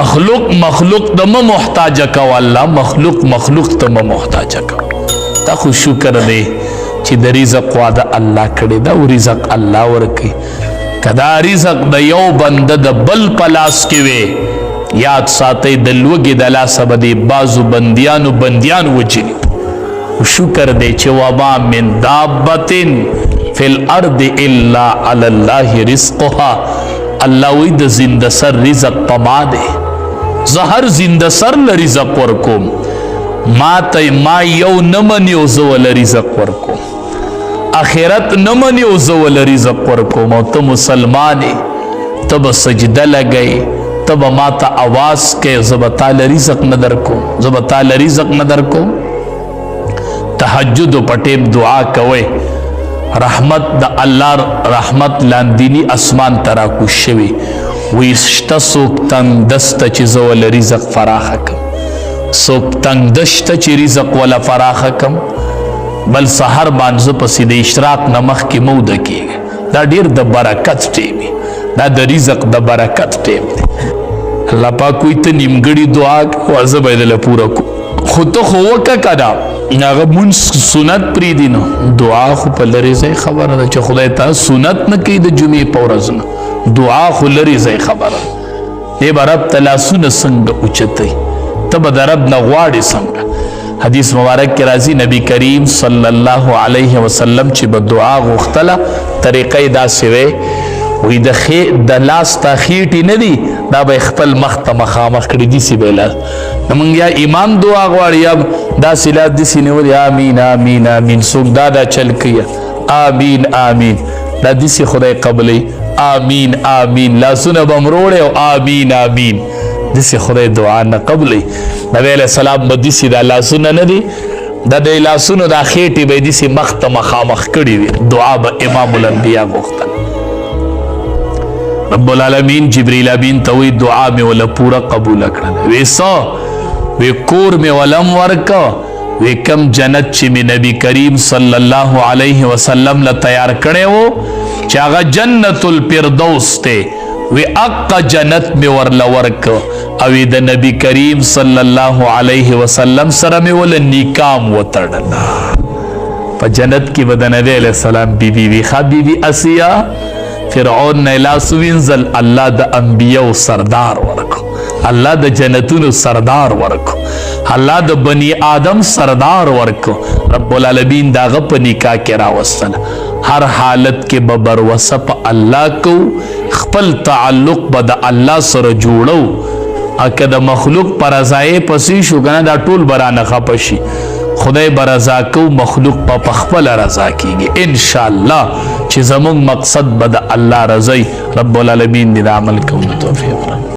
مخلوق ته مه محتاجه کوه الله، مخلوق ته مه محتاجه کوه. تا خو شکر دی چې د رزق وعده الله کړې ده او رزق الله ورکوي. که دا رزق د یو بنده د بل په لاس کې وي، یاد ساتئ د لوږې د لاسه به د بعضو بندیانو وجني. شکر دی چې وما من دابة فی الارض الا علی الله رزقها. الله وی د زنده سر رزق په ما دی، زه هر زنده سر له رزق ورکوم. ما یو نه مني او زه ول رزق ورکوم، آخرت نه مني او زه ول رزق ورکوم. او ته مسلمان یې، ته به سجده لګئ، ته به ما ته اواز کوې، زه به تاله رزق نه درکوم، زه به تاله رزق نه درکوم. تهجد په ټیم دعا کوئ، رحمت د الله رحمت لاندینی اسمان ته راکوز شوي. وی شته څوک تنګ دسته چې زه ول رزق فراخه کم، څوک تنګ دشته چې رزق وله فراخه کم. بل سحر باندې پسې د اشراق نه مخکې مه وده کېږي. دا ډېر د برکت ټیم وي، دا د رزق د برکت ټیم دی. الله پاک وایي ته نیمګړې دعا کوه، زه به یې دله پوره کوم. خو ته خو وکړه که نه هغه مونځ سنت پرېږدي، نو دعا خو په لرې ځای خبره ده چې خدای ته سنت نه کوي د جمعې په ورځ نه، دعا خو لرې ځای خبره ده. دی به رب ته لاسونه څنګه اوچتوي، ته به د رب نه غواړې څنګه. حدیث مبارک کې راځي نبی کریم صلی الله علیه وسلم چې به دعا غوښتله طریقه یې داسې وی، وی د لاس تا خیټې نه دي، دا به خپل مخ ته مخامخ کړي داسې به یې لاس. نو یا امام دعا غواړي یا داسې لاس داسې نیولي آمین آمین آمین. څوک دا چل کوي آمین آمین، دا داسې خدای قبلوي آمین آمین. لاسونه به مروړی او آمین آمین، داسې خدای دعا نه قبلوي. نبی علیه السلام به داسې دا لاسونه نه دي، دا د لاسونو دا خیټې به یې داسې مخ ته مخامخ کړي وي. دعا به امام الانبیا غوښتل. رب العالمین جبریل امین ته وی دعا مې وله پوره قبوله کړله. وی څه؟ وی کور مې ولم ورکه، وی کم جنت چې مې نبی کریم صلی الله علیه وسلم له تیار کړی و چې هغه جنت الفردوس دی، وی اقا جنت مې ورله ورکه. او د نبی کریم صلی الله علیه وسلم سره مې وله نکام وتړله. په جنت کې به د نبی علیه السلام بیبي وي، ښه بیبي اسیا فرعون نه لاس وینځل، الله د انبیاو سردار ورکو، الله د جنتونو سردار ورکو، الله د بنی آدم سردار ورکو. رب العالمین د هغه په نکاح کې راوستله. هر حالت کې به بروسه په الله کو، خپل تعلق به د الله سره جوړو. که د مخلوق په رضایې پسې شو که نه دا ټول به رانه خفه شي. خدای به رضا کو، مخلوق په خپله رضا کېږي انشاءالله چې زموږ مقصد به د الله رضی. رب العالمین دې د عمل کولو توفیق راکړي.